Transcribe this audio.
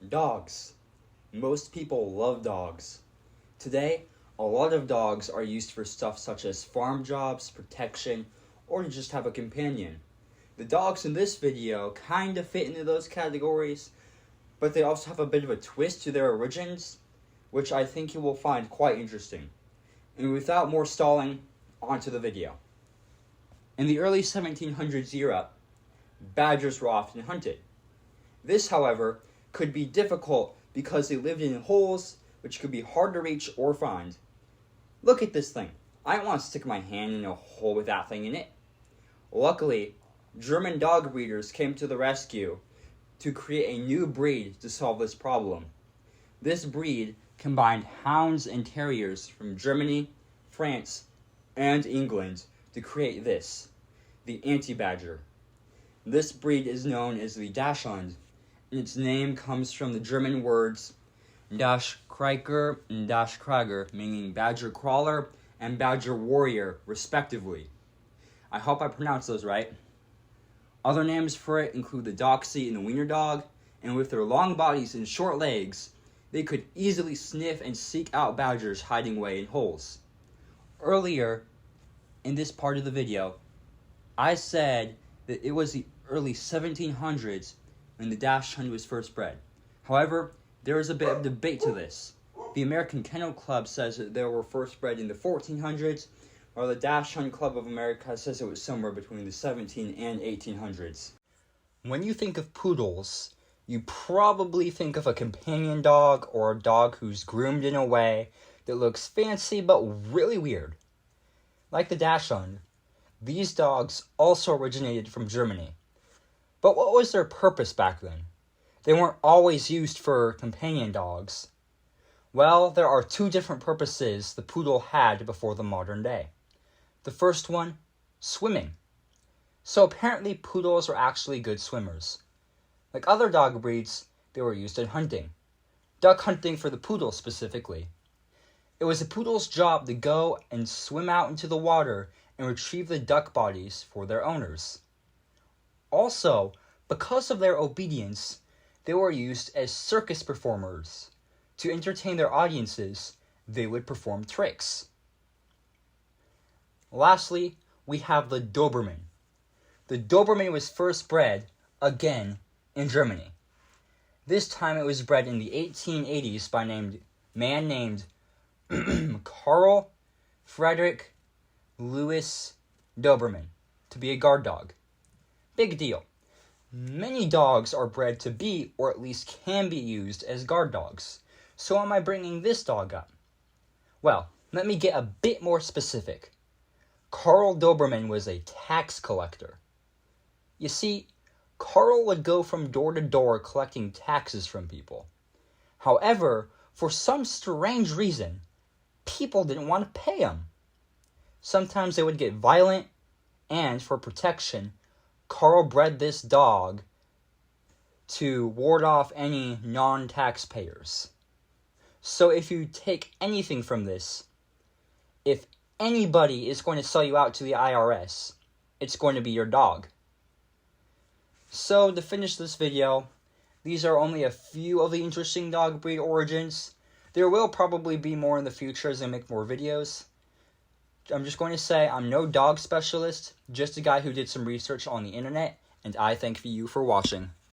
Dogs. Most people love dogs. Today, a lot of dogs are used for stuff such as farm jobs, protection, or to just have a companion. The dogs in this video kind of fit into those categories, but they also have a bit of a twist to their origins, which I think you will find quite interesting. And without more stalling, onto the video. In the early 1700s era, badgers were often hunted. This, however, could be difficult because they lived in holes which could be hard to reach or find. Look at this thing. I don't want to stick my hand in a hole with that thing in it. Luckily, German dog breeders came to the rescue to create a new breed to solve this problem. This breed combined hounds and terriers from Germany, France, and England to create this, the anti-badger. This breed is known as the Dachshund, and its name comes from the German words Dachkrieger and Dachkrieger, meaning badger crawler and badger warrior, respectively. I hope I pronounced those right. Other names for it include the Doxy and the Wiener Dog, and with their long bodies and short legs, they could easily sniff and seek out badgers hiding away in holes. Earlier, in this part of the video, I said that it was the early 1700s when the Dachshund was first bred. However, there is a bit of debate to this. The American Kennel Club says that they were first bred in the 1400s, while the Dachshund Club of America says it was somewhere between the 17 and 1800s. When you think of poodles, you probably think of a companion dog or a dog who's groomed in a way that looks fancy but really weird. Like the Dachshund, these dogs also originated from Germany. But what was their purpose back then? They weren't always used for companion dogs. Well, there are two different purposes the poodle had before the modern day. The first one, swimming. So apparently poodles are actually good swimmers. Like other dog breeds, they were used in hunting. Duck hunting for the poodle specifically. It was a poodle's job to go and swim out into the water and retrieve the duck bodies for their owners. Also, because of their obedience, they were used as circus performers. To entertain their audiences, they would perform tricks. Lastly, we have the Doberman. The Doberman was first bred, again, in Germany. This time it was bred in the 1880s by a man named Carl Friedrich Louis Doberman to be a guard dog. Big deal. Many dogs are bred to be, or at least can be used as guard dogs. So am I bringing this dog up? Well, let me get a bit more specific. Carl Doberman was a tax collector. You see, Carl would go from door to door collecting taxes from people. However, for some strange reason, people didn't want to pay him. Sometimes they would get violent, and for protection, Carl bred this dog to ward off any non-taxpayers. So if you take anything from this, if anybody is going to sell you out to the IRS, it's going to be your dog. So to finish this video, these are only a few of the interesting dog breed origins. There will probably be more in the future as I make more videos. I'm just going to say I'm no dog specialist, just a guy who did some research on the internet, and I thank you for watching.